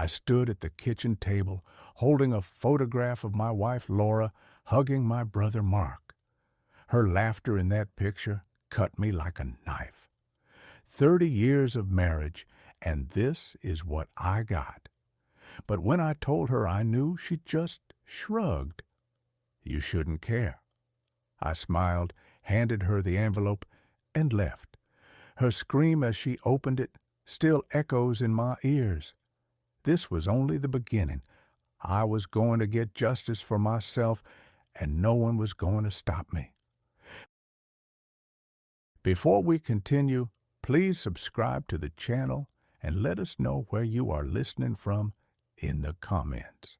I stood at the kitchen table, holding a photograph of my wife Laura hugging my brother Mark. Her laughter in that picture cut me like a knife. 30 years of marriage, and this is what I got. But when I told her I knew, she just shrugged. You shouldn't care. I smiled, handed her the envelope, and left. Her scream as she opened it still echoes in my ears. This was only the beginning. I was going to get justice for myself, and no one was going to stop me. Before we continue, please subscribe to the channel and let us know where you are listening from in the comments.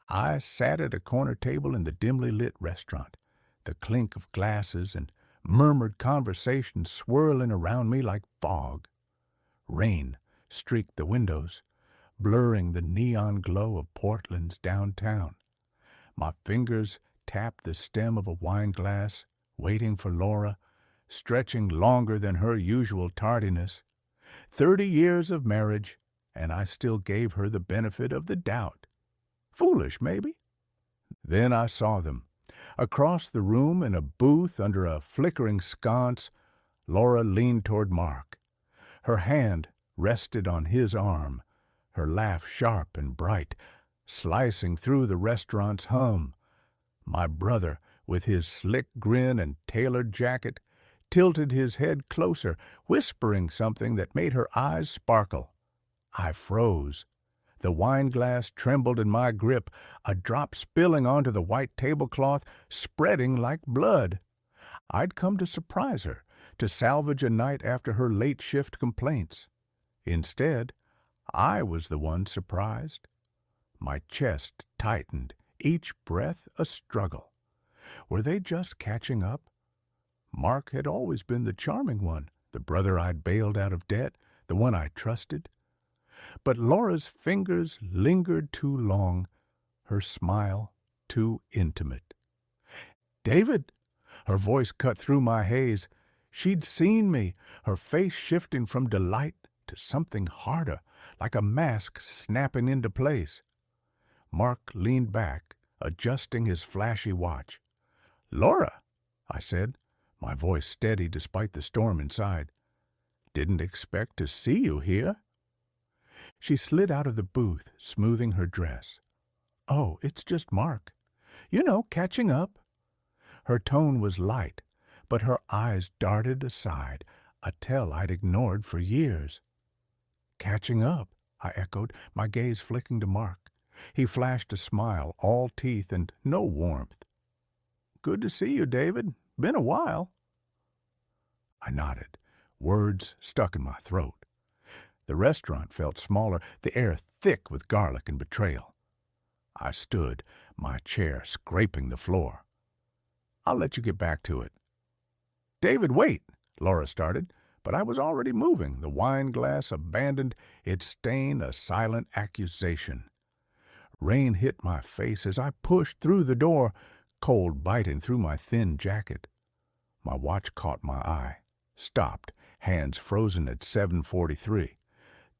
I sat at a corner table in the dimly lit restaurant, the clink of glasses and murmured conversation swirling around me like fog. Rain streaked the windows, blurring the neon glow of Portland's downtown. My fingers tapped the stem of a wine glass, waiting for Laura, stretching longer than her usual tardiness. 30 years of marriage, and I still gave her the benefit of the doubt. Foolish, maybe? Then I saw them. Across the room, in a booth under a flickering sconce, Laura leaned toward Mark. Her hand rested on his arm, her laugh sharp and bright, slicing through the restaurant's hum. My brother, with his slick grin and tailored jacket, tilted his head closer, whispering something that made her eyes sparkle. I froze. The wine glass trembled in my grip, a drop spilling onto the white tablecloth, spreading like blood. I'd come to surprise her, to salvage a night after her late shift complaints. Instead, I was the one surprised. My chest tightened, each breath a struggle. Were they just catching up? Mark had always been the charming one, the brother I'd bailed out of debt, the one I trusted. But Laura's fingers lingered too long, her smile too intimate. "David!" Her voice cut through my haze. She'd seen me, her face shifting from delight to something harder, like a mask snapping into place. Mark leaned back, adjusting his flashy watch. "Laura," I said, my voice steady despite the storm inside. "Didn't expect to see you here." She slid out of the booth, smoothing her dress. "Oh, it's just Mark. You know, catching up." Her tone was light, but her eyes darted aside, a tell I'd ignored for years. "Catching up," I echoed, my gaze flicking to Mark. He flashed a smile, all teeth and no warmth. "Good to see you, David. Been a while." I nodded, words stuck in my throat. The restaurant felt smaller, the air thick with garlic and betrayal. I stood, my chair scraping the floor. "I'll let you get back to it." "David, wait," Laura started, but I was already moving, the wine glass abandoned, its stain a silent accusation. Rain hit my face as I pushed through the door, cold biting through my thin jacket. My watch caught my eye, stopped, hands frozen at 7:43.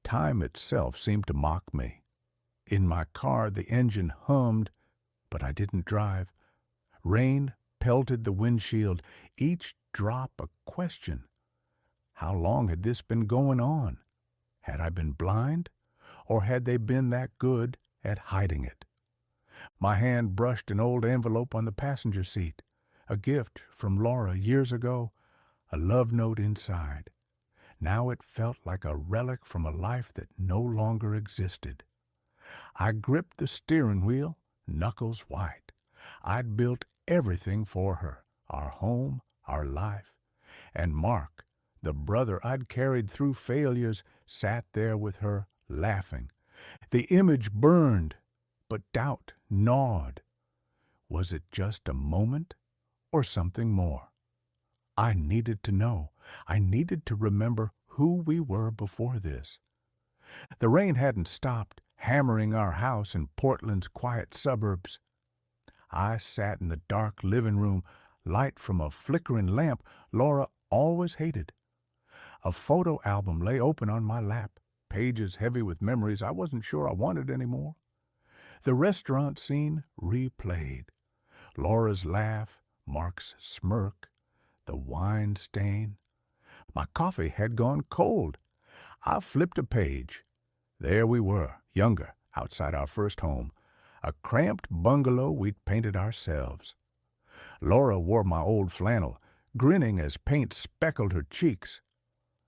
Time itself seemed to mock me. In my car, the engine hummed, but I didn't drive. Rain pelted the windshield, each drop a question. How long had this been going on? Had I been blind, or had they been that good at hiding it? My hand brushed an old envelope on the passenger seat, a gift from Laura years ago, a love note inside. Now it felt like a relic from a life that no longer existed. I gripped the steering wheel, knuckles white. I'd built everything for her, our home, our life. And Mark, the brother I'd carried through failures, sat there with her, laughing. The image burned, but doubt gnawed. Was it just a moment or something more? I needed to know. I needed to remember who we were before this. The rain hadn't stopped, hammering our house in Portland's quiet suburbs. I sat in the dark living room, light from a flickering lamp Laura always hated. A photo album lay open on my lap, pages heavy with memories I wasn't sure I wanted anymore. The restaurant scene replayed. Laura's laugh, Mark's smirk, the wine stain. My coffee had gone cold. I flipped a page. There we were, younger, outside our first home, a cramped bungalow we'd painted ourselves. Laura wore my old flannel, grinning as paint speckled her cheeks.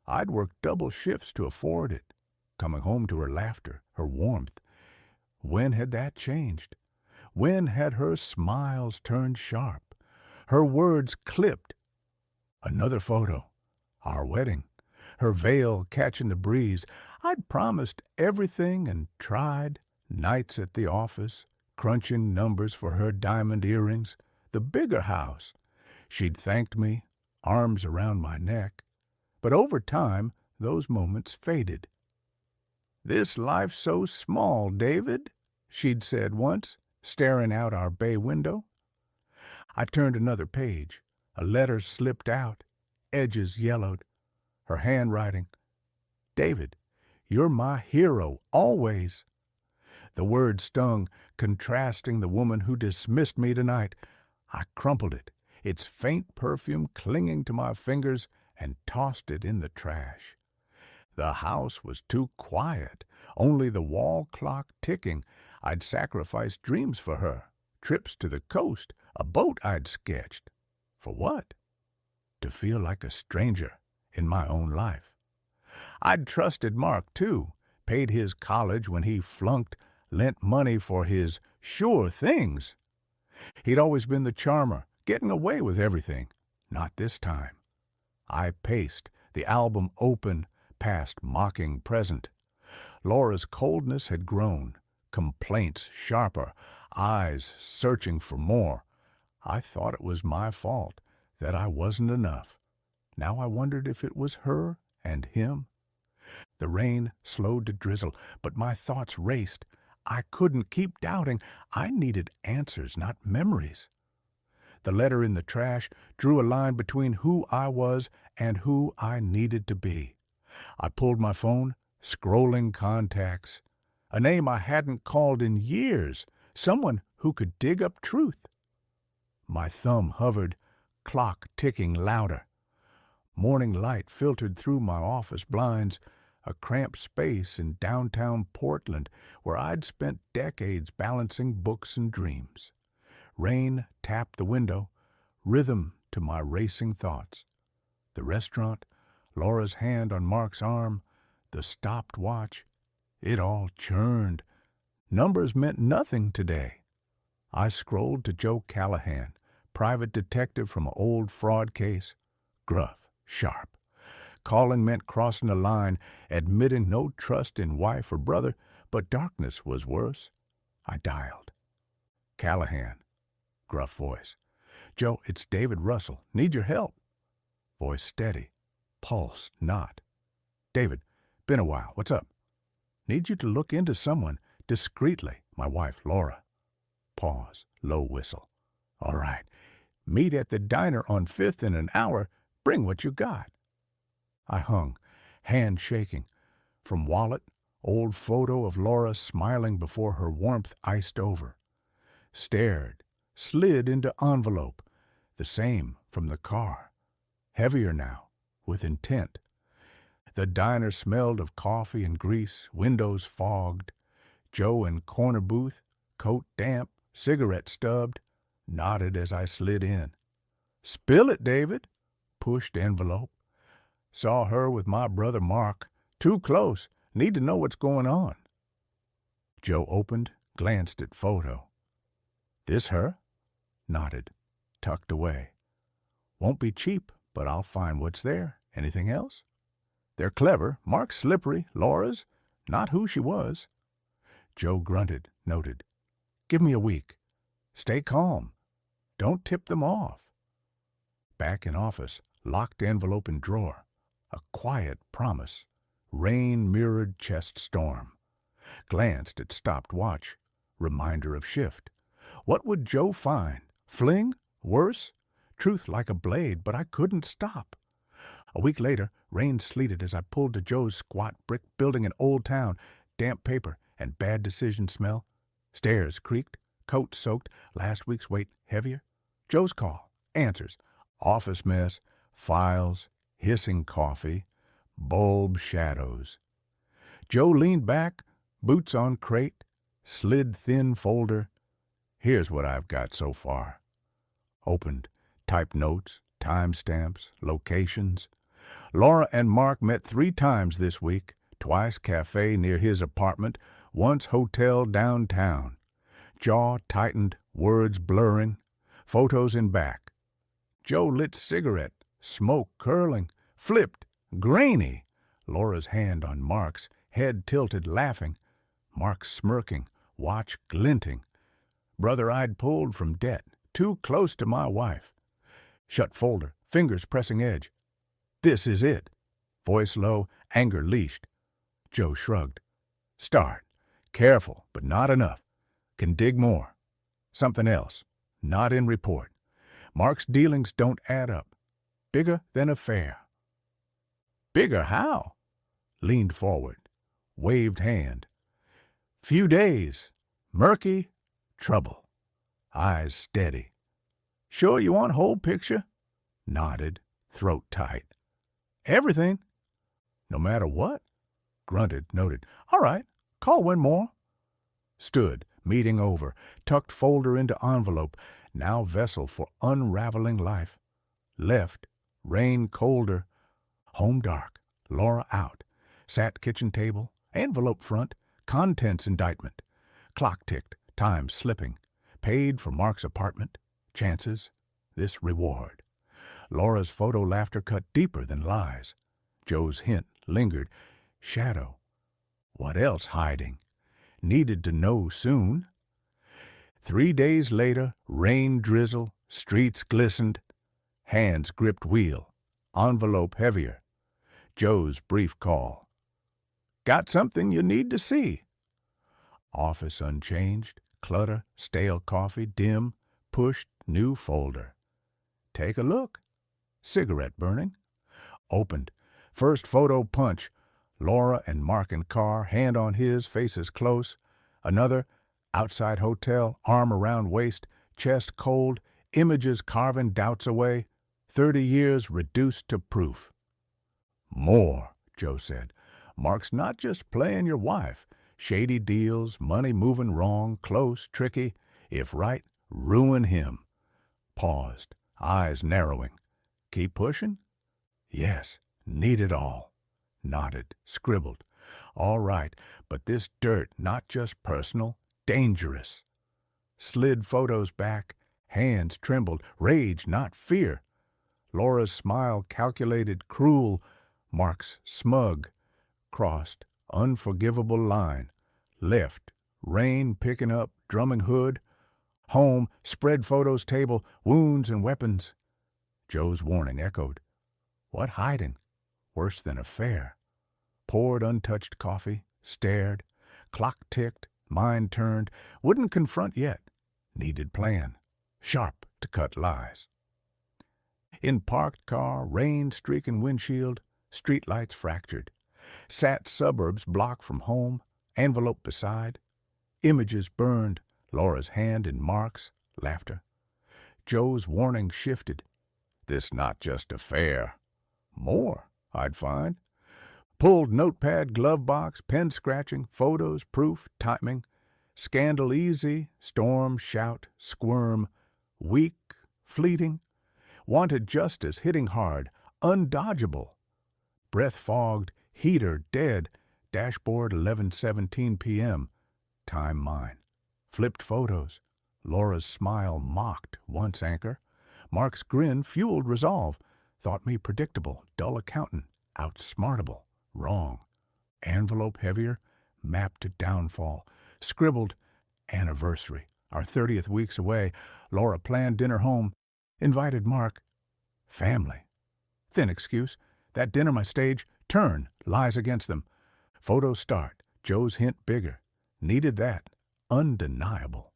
I'd worked double shifts to afford it, coming home to her laughter, her warmth. When had that changed? When had her smiles turned sharp, her words clipped? Another photo. Our wedding. Her veil catching the breeze. I'd promised everything and tried. Nights at the office, crunching numbers for her diamond earrings. The bigger house. She'd thanked me, arms around my neck. But over time, those moments faded. "This life's so small, David," she'd said once, staring out our bay window. I turned another page. A letter slipped out, edges yellowed. Her handwriting. "David, you're my hero, always." The word stung, contrasting the woman who dismissed me tonight. I crumpled it, its faint perfume clinging to my fingers, and tossed it in the trash. The house was too quiet, only the wall clock ticking. I'd sacrificed dreams for her, trips to the coast, a boat I'd sketched. For what? To feel like a stranger in my own life. I'd trusted Mark, too, paid his college when he flunked, lent money for his sure things. He'd always been the charmer, getting away with everything. Not this time. I paced, the album open, past mocking present. Laura's coldness had grown, complaints sharper, eyes searching for more. I thought it was my fault, that I wasn't enough. Now I wondered if it was her and him. The rain slowed to drizzle, but my thoughts raced. I couldn't keep doubting. I needed answers, not memories. The letter in the trash drew a line between who I was and who I needed to be. I pulled my phone, scrolling contacts. A name I hadn't called in years, someone who could dig up truth. My thumb hovered, clock ticking louder. Morning light filtered through my office blinds, a cramped space in downtown Portland where I'd spent decades balancing books and dreams. Rain tapped the window, rhythm to my racing thoughts. The restaurant, Laura's hand on Mark's arm, the stopped watch. It all churned. Numbers meant nothing today. I scrolled to Joe Callahan, private detective from an old fraud case. Gruff, sharp. Calling meant crossing a line, admitting no trust in wife or brother, but darkness was worse. I dialed. Callahan. Gruff voice. "Joe, it's David Russell. Need your help." Voice steady. Pulse not. "David, been a while. What's up?" "Need you to look into someone, discreetly. My wife, Laura." Pause. Low whistle. "All right. Meet at the diner on 5th in an hour. Bring what you got." I hung, hand shaking. From wallet, old photo of Laura smiling before her warmth iced over. Stared, slid into envelope, the same from the car. Heavier now, with intent. The diner smelled of coffee and grease, windows fogged. Joe in corner booth, coat damp, cigarette stubbed, nodded as I slid in. "Spill it, David." Pushed envelope. Saw her with my brother Mark. Too close. Need to know what's going on. Joe opened, glanced at photo. "This her?" Nodded. Tucked away. "Won't be cheap, but I'll find what's there. Anything else?" "They're clever. Mark's slippery. Laura's not who she was." Joe grunted, noted. "Give me a week. Stay calm. Don't tip them off." Back in office, locked envelope in drawer. A quiet promise. Rain-mirrored chest storm. Glanced at stopped watch. Reminder of shift. What would Joe find? Fling? Worse? Truth like a blade, but I couldn't stop. A week later, rain sleeted as I pulled to Joe's squat brick building in Old Town. Damp paper and bad decision smell. Stairs creaked, coat soaked, last week's weight heavier. Joe's call, answers, office mess, files, hissing coffee, bulb shadows. Joe leaned back, boots on crate, slid thin folder. Here's what I've got so far. Opened, typed notes, timestamps, locations. Laura and Mark met 3 times this week, twice cafe near his apartment, once hotel downtown. Jaw tightened, words blurring, photos in back. Joe lit cigarette, smoke curling, flipped, grainy. Laura's hand on Mark's, head tilted, laughing. Mark smirking, watch glinting. Brother I'd pulled from debt, too close to my wife. Shut folder, fingers pressing edge. This is it. Voice low, anger leashed. Joe shrugged. Start. Careful, but not enough. Can dig more. Something else. Not in report. Mark's dealings don't add up. Bigger than affair. Bigger how? Leaned forward. Waved hand. Few days. Murky. Trouble. Eyes steady. Sure you want whole picture? Nodded. Throat tight. Everything. No matter what? Grunted, noted. All right. Call when more. Stood, meeting over, tucked folder into envelope, now vessel for unraveling life. Left, rain colder, home dark, Laura out. Sat kitchen table, envelope front, contents indictment. Clock ticked, time slipping. Paid for Mark's apartment, chances, this reward. Laura's photo laughter cut deeper than lies. Joe's hint lingered. Shadow. What else hiding? Needed to know soon. 3 days later, rain drizzle, streets glistened. Hands gripped wheel, envelope heavier. Joe's brief call. Got something you need to see. Office unchanged, clutter, stale coffee, dim, pushed, new folder. Take a look. Cigarette burning. Opened. First photo punch. Laura and Mark in car, hand on his, faces close. Another, outside hotel, arm around waist, chest cold, images carving doubts away. 30 years reduced to proof. More, Joe said. Mark's not just playing your wife. Shady deals, money moving wrong, close, tricky. If right, ruin him. Paused, eyes narrowing. Keep pushing? Yes, need it all. Nodded, scribbled. All right, but this dirt, not just personal, dangerous. Slid photos back, hands trembled, rage, not fear. Laura's smile calculated, cruel. Mark's smug. Crossed, unforgivable line. Left, rain picking up, drumming hood. Home, spread photos table, wounds and weapons. Joe's warning echoed. What hiding? Worse than affair. Poured untouched coffee, stared. Clock ticked, mind turned. Wouldn't confront yet. Needed plan. Sharp to cut lies. In parked car, rain streaking windshield, streetlights fractured. Sat suburbs blocked from home, envelope beside. Images burned, Laura's hand in Mark's, laughter. Joe's warning shifted. This not just affair. More, I'd find. Pulled notepad, glove box, pen scratching, photos, proof, timing. Scandal easy, storm, shout, squirm. Weak, fleeting. Wanted justice, hitting hard, undodgeable. Breath fogged, heater dead. Dashboard 11:17 p.m. Time mine. Flipped photos. Laura's smile mocked once anchor. Mark's grin fueled resolve. Thought me predictable, dull accountant, outsmartable, wrong. Envelope heavier, mapped to downfall. Scribbled, anniversary, our 30th week's away. Laura planned dinner home. Invited Mark. Family. Thin excuse. That dinner my stage. Turn, lies against them. Photos start. Joe's hint bigger. Needed that. Undeniable.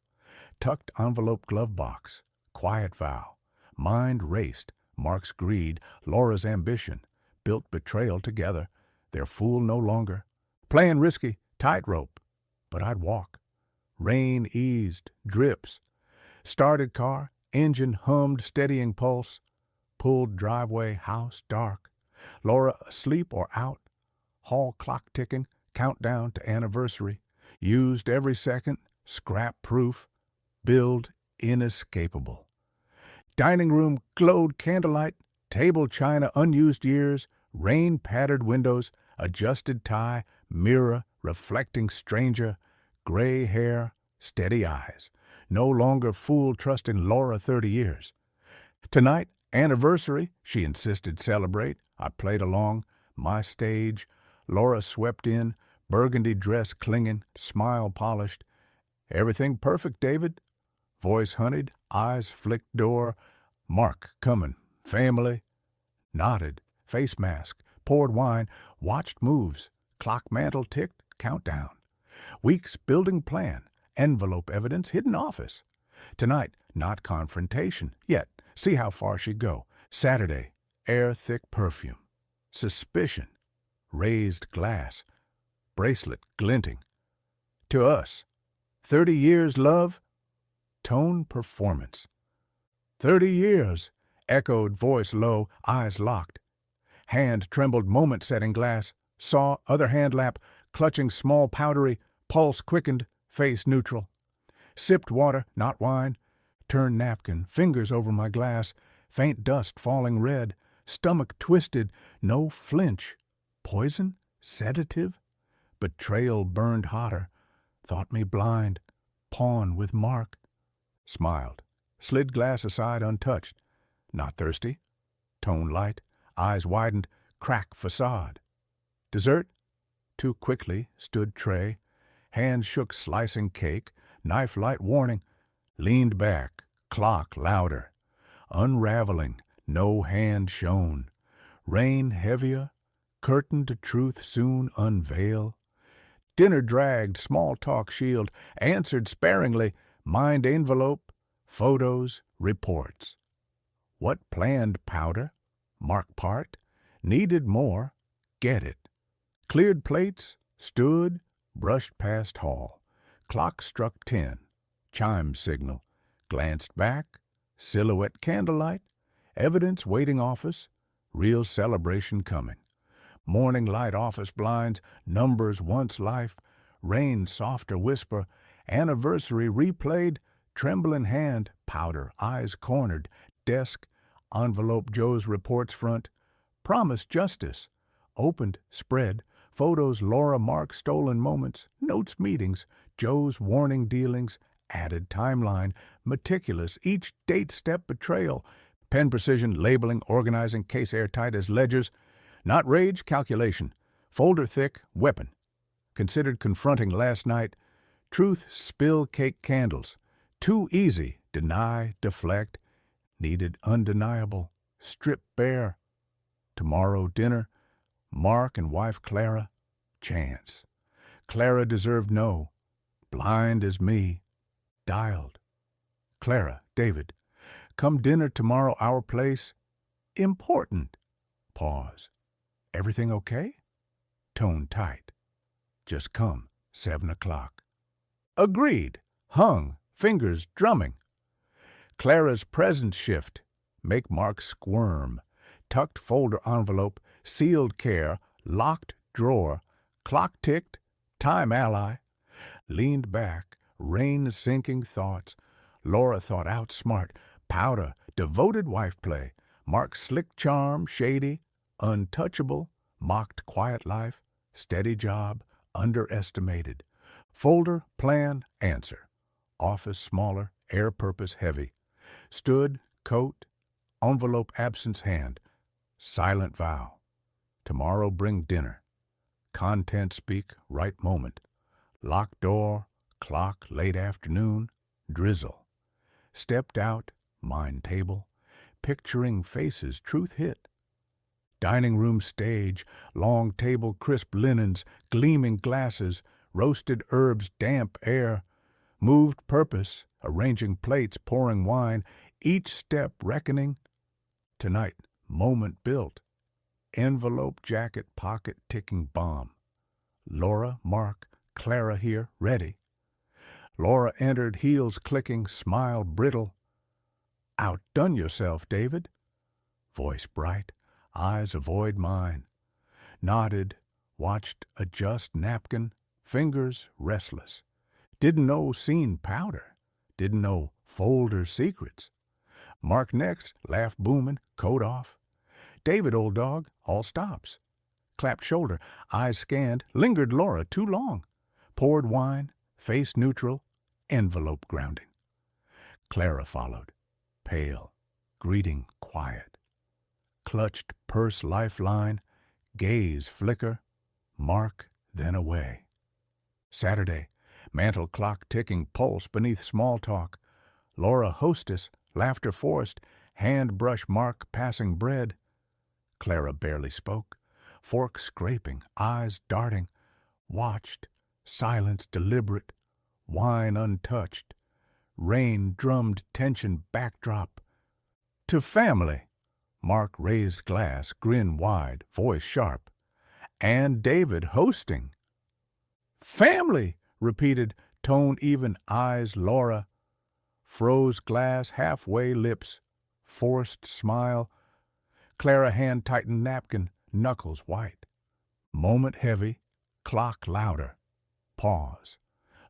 Tucked envelope glove box. Quiet vow. Mind raced. Mark's greed. Laura's ambition. built betrayal together. Their fool no longer. Playing risky, tightrope. But I'd walk. Rain eased, drips. Started car, engine hummed, steadying pulse. Pulled driveway, house dark. Laura asleep or out. Hall clock ticking, countdown to anniversary. Used every second, scrap-proof. Build inescapable. Dining room glowed candlelight, table china unused years, rain-patterned windows, adjusted tie, mirror, reflecting stranger, gray hair, steady eyes. No longer fool trusting Laura 30 years. Tonight, anniversary, she insisted celebrate. I played along, my stage. Laura swept in, burgundy dress clinging, smile polished. Everything perfect, David. Voice honeyed, eyes flicked door. Mark coming, family. Nodded, face mask, poured wine, watched moves. Clock mantle ticked, countdown. Weeks building plan, envelope evidence, hidden office. Tonight, not confrontation, yet see how far she'd go. Saturday, air thick perfume. Suspicion, raised glass, bracelet glinting. To us, 30 years love, tone performance. 30 years, echoed voice low, eyes locked. Hand trembled moment setting glass, saw other hand lap, clutching small powdery, pulse quickened, face neutral. Sipped water, not wine, turned napkin, fingers over my glass, faint dust falling red, stomach twisted, no flinch. Poison? Sedative? Betrayal burned hotter, thought me blind, pawn with mark. Smiled, slid glass aside untouched. Not thirsty. Tone light, eyes widened, crack facade. Dessert? Too quickly stood tray. Hand shook slicing cake, knife light warning. Leaned back, clock louder. Unraveling, no hand shown. Rain heavier, curtain to truth soon unveil. Dinner dragged, small talk shield, answered sparingly, mind envelope, photos, reports. What planned powder? Mark part. Needed more. Get it. Cleared plates. Stood. Brushed past hall. Clock struck 10. Chime signal. Glanced back. Silhouette candlelight. Evidence waiting office. Real celebration coming. Morning light office blinds. Numbers once life. Rain softer whisper. Anniversary replayed. Trembling hand. Powder. Eyes cornered. Desk. Envelope Joe's reports front. Promised justice. Opened, spread. Photos Laura Mark stolen moments. Notes meetings. Joe's warning dealings. Added timeline. Meticulous. Each date step betrayal. Pen precision, labeling, organizing. Case airtight as ledgers. Not rage, calculation. Folder thick, weapon. Considered confronting last night. Truth spill cake candles. Too easy. Deny, deflect. Needed undeniable. Strip bare. Tomorrow dinner. Mark and wife Clara. Chance. Clara deserved no. Blind as me. Dialed. Clara, David. Come dinner tomorrow our place. Important. Pause. Everything okay? Tone tight. Just come. 7 o'clock. Agreed. Hung. Fingers drumming. Clara's present shift. Make Mark squirm. Tucked folder envelope. Sealed care. Locked drawer. Clock ticked. Time ally. Leaned back. Rain sinking thoughts. Laura thought out smart. Powder. Devoted wife play. Mark slick charm. Shady. Untouchable. Mocked quiet life. Steady job. Underestimated. Folder. Plan. Answer. Office smaller. Air purpose heavy. Stood, coat, envelope absence hand. Silent vow. Tomorrow bring dinner. Content speak, right moment. Locked door, clock late afternoon, drizzle. Stepped out, mind table, picturing faces truth hit. Dining room stage, long table crisp linens, gleaming glasses, roasted herbs damp air. Moved purpose, arranging plates, pouring wine, each step reckoning. Tonight, moment built. envelope, jacket, pocket, ticking bomb. Laura, Mark, Clara here, ready. Laura entered, heels clicking, smile brittle. Outdone yourself, David. Voice bright, eyes avoid mine. Nodded, watched adjust napkin, fingers restless. Didn't know scene powder. Didn't know folder secrets. Mark next, laugh booming, coat off. David, old dog, all stops. Clapped shoulder, eyes scanned, lingered Laura too long. Poured wine, face neutral, envelope grounding. Clara followed, pale, greeting quiet. Clutched purse lifeline, gaze flicker, Mark then away. Saturday, mantel clock ticking, pulse beneath small talk. Laura hostess, laughter forced, hand brush Mark passing bread. Clara barely spoke, fork scraping, eyes darting, watched, silence deliberate, wine untouched, rain drummed tension backdrop. To family, Mark raised glass, grin wide, voice sharp, and David hosting. Family, repeated, tone even, eyes Laura. Froze glass, halfway lips, forced smile. Clara hand tightened napkin, knuckles white. Moment heavy, clock louder. Pause.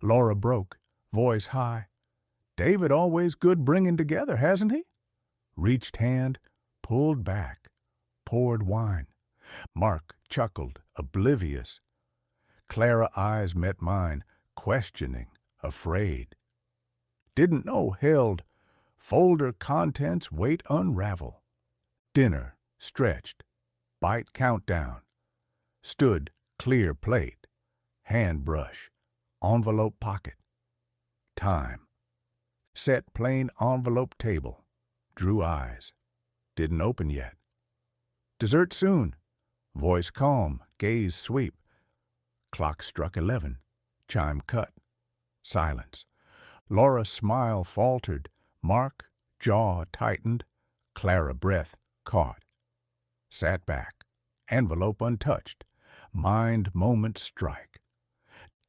Laura broke, voice high. David always good bringing together, hasn't he? Reached hand, pulled back, poured wine. Mark chuckled, oblivious. Clara eyes met mine, questioning, afraid. Didn't know held. Folder contents wait unravel. Dinner, stretched. Bite countdown. Stood, clear plate. Hand brush. Envelope pocket. Time. Set plain envelope table. Drew eyes. Didn't open yet. Dessert soon. Voice calm, gaze sweep. Clock struck 11. Chime cut. Silence. Laura's smile faltered. Mark, jaw tightened. Clara breath caught. Sat back. Envelope untouched. Mind moment strike.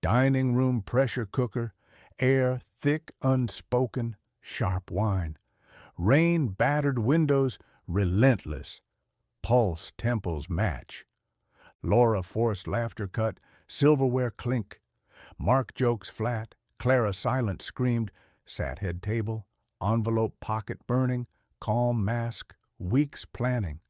Dining room pressure cooker. Air thick unspoken. Sharp wine. Rain battered windows relentless. Pulse temples match. Laura forced laughter cut. Silverware clink. Mark jokes flat. Clara silent screamed. Sat head table. Envelope pocket burning. Calm mask. Weeks planning.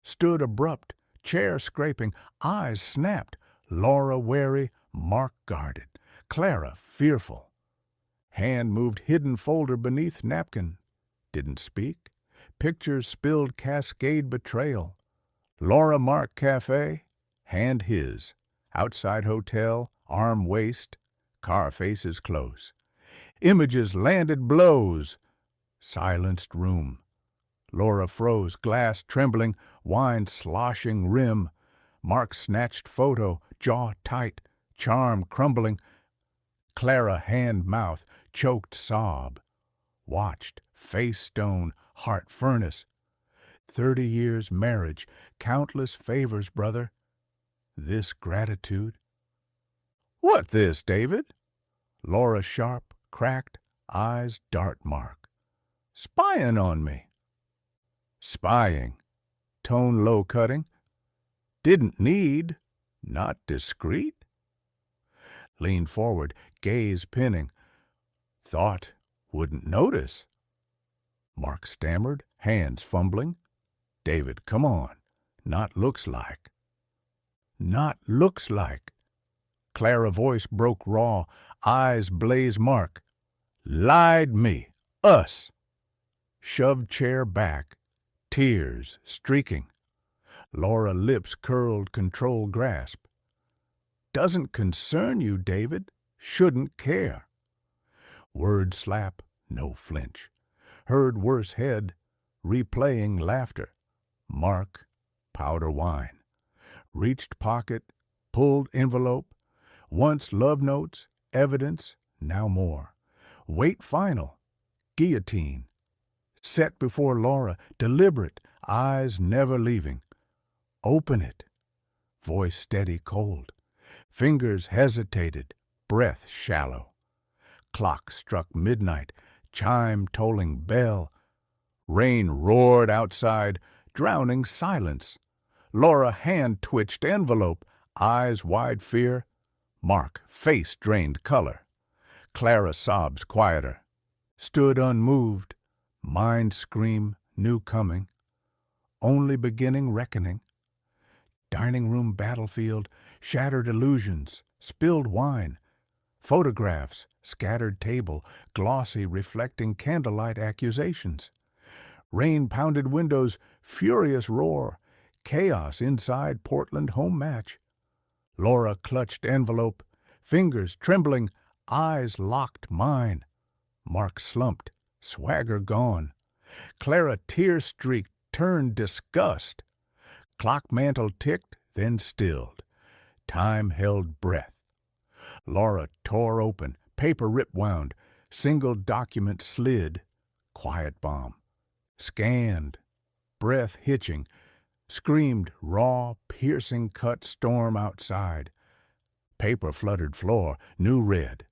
Stood abrupt. Chair scraping. Eyes snapped. Laura wary. Mark guarded. Clara fearful. Hand moved hidden folder beneath napkin. Didn't speak. Pictures spilled cascade betrayal. Laura Mark cafe. Hand his. Outside hotel. Arm waist. Car faces close. Images landed blows. Silenced room. Laura froze, glass trembling, wine sloshing rim. Mark snatched photo, jaw tight, charm crumbling. Clara hand mouth, choked sob. Watched, face stone, heart furnace. 30 years marriage, countless favors, brother. This gratitude. What this, David? Laura sharp, cracked, eyes dart Mark. Spying on me. Spying. Tone low cutting. Didn't need. Not discreet. Leaned forward, gaze pinning. Thought wouldn't notice. Mark stammered, hands fumbling. David, come on. Not looks like. Not looks like. Clara voice broke raw, eyes blaze Mark. Lied me. Us. Shoved chair back, tears streaking. Laura lips curled, control grasp. Doesn't concern you, David. Shouldn't care. Word slap, no flinch. Heard worse head, replaying laughter. Mark, powder wine. Reached pocket, pulled envelope. Once love notes, evidence, now more. Wait final, guillotine. Set before Laura, deliberate, eyes never leaving. Open it. Voice steady cold. Fingers hesitated, breath shallow. Clock struck midnight, chime tolling bell. Rain roared outside, drowning silence. Laura hand twitched envelope, eyes wide fear. Mark, face drained color. Clara sobs quieter. Stood unmoved, mind scream, new coming. Only beginning reckoning. Dining room battlefield, shattered illusions, spilled wine. Photographs, scattered table, glossy reflecting candlelight accusations. Rain-pounded windows, furious roar. Chaos inside Portland home match. Laura clutched envelope, fingers trembling, eyes locked mine. Mark slumped, swagger gone. Clara tear-streaked, turned disgust. Clock mantle ticked, then stilled. Time held breath. Laura tore open, paper rip-wound, single document slid. Quiet bomb. Scanned, breath hitching, screamed raw, piercing cut storm outside. Paper fluttered floor, new red.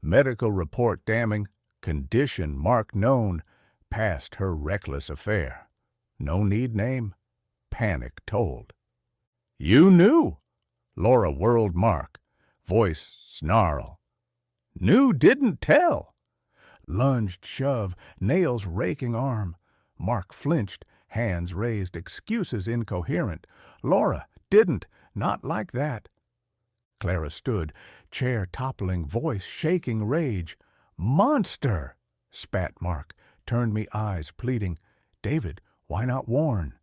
Medical report damning, condition mark known, past her reckless affair. No need name, panic told. You knew! Laura whirled Mark, voice snarl. Knew didn't tell! Lunged shove, nails raking arm. Mark flinched, hands raised, excuses incoherent. Laura, didn't, not like that. Clara stood, chair toppling, voice shaking rage. Monster! Spat Mark, turned me eyes, pleading. David, why not warn?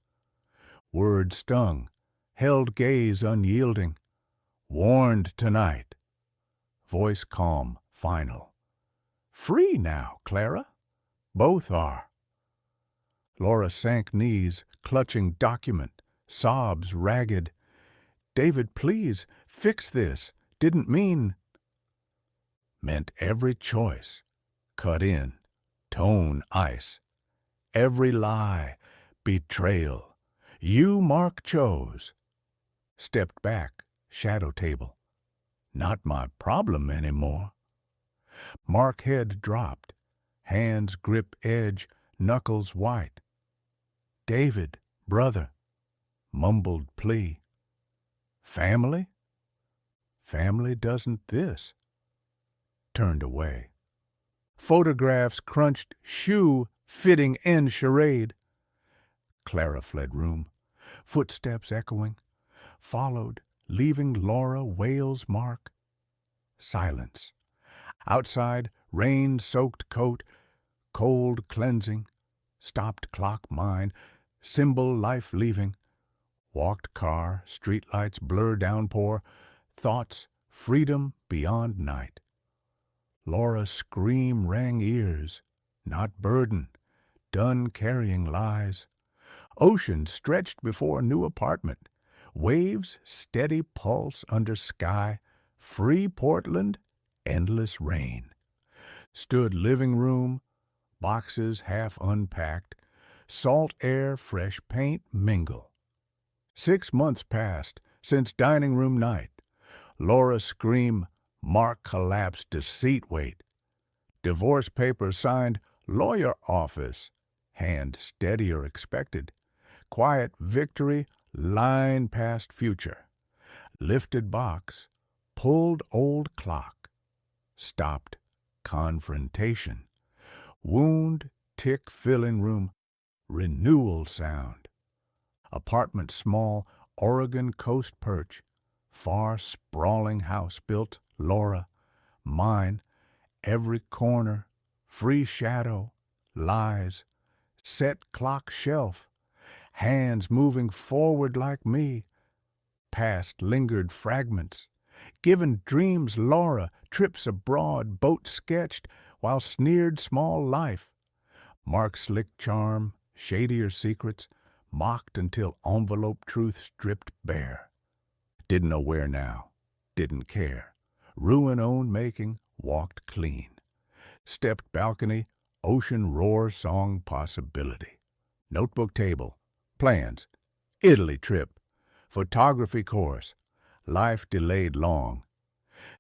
Word stung, held gaze unyielding. Warned tonight. Voice calm, final. Free now, Clara. Both are. Laura sank knees, clutching document, sobs ragged. David, please, fix this. Didn't mean. Meant every choice. Cut in. Tone ice. Every lie. Betrayal. You, Mark, chose. Stepped back. Shadow table. Not my problem anymore. Mark head dropped. Hands grip edge. Knuckles white. David, brother. Mumbled plea. Family? Family doesn't this. Turned away. Photographs crunched, shoe, fitting end charade. Clara fled room, footsteps echoing, followed, leaving Laura wails Mark. Silence. Outside, rain-soaked coat, cold cleansing, stopped clock mine, symbol life leaving. Walked car, streetlights blur downpour, thoughts, freedom beyond night. Laura's scream rang ears, not burden, done carrying lies. Ocean stretched before new apartment, waves steady pulse under sky, free Portland, endless rain. Stood living room, boxes half unpacked, salt air, fresh paint mingle. 6 months passed since dining room night. Laura scream, Mark collapsed deceit weight. Divorce papers signed, lawyer office, hand steadier expected. Quiet victory, line past future. Lifted box, pulled old clock. Stopped confrontation. Wound, tick filling room, renewal sound. Apartment small, Oregon coast perch. Far sprawling house built, Laura. Mine, every corner, free shadow, lies. Set clock shelf, hands moving forward like me. Past lingered fragments. Given dreams Laura, trips abroad, boat sketched, while sneered small life. Mark slick charm, shadier secrets, mocked until envelope truth stripped bare. Didn't know where now, didn't care. Ruin own making, walked clean. Stepped balcony, ocean roar song possibility. Notebook table, plans, Italy trip. Photography course, life delayed long.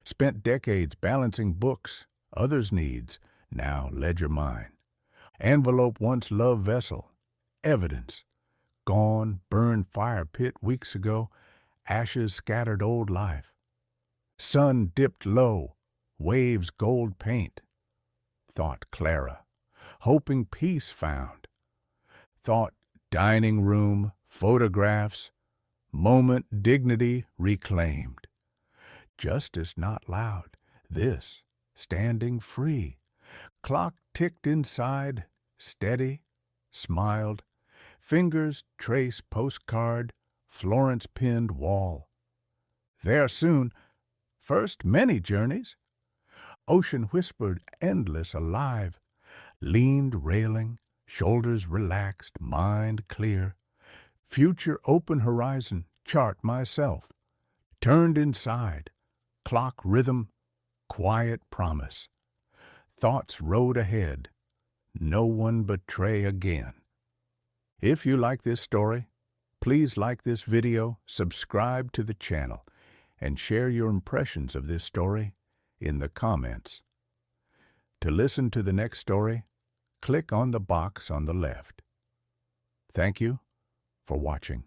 Spent decades balancing books, others' needs, now ledger mine. Envelope once love vessel, evidence. Gone, burned fire pit weeks ago, ashes scattered old life. Sun dipped low, waves gold paint. Thought Clara, hoping peace found. Thought dining room, photographs, moment dignity reclaimed. Justice not loud, this standing free. Clock ticked inside, steady, smiled. Fingers trace postcard, Florence pinned wall. There soon, first many journeys. Ocean whispered, endless, alive. Leaned railing, shoulders relaxed, mind clear. Future open horizon, chart myself. Turned inside, clock rhythm, quiet promise. Thoughts rode ahead, no one betray again. If you like this story, please like this video, subscribe to the channel, and share your impressions of this story in the comments. To listen to the next story, click on the box on the left. Thank you for watching.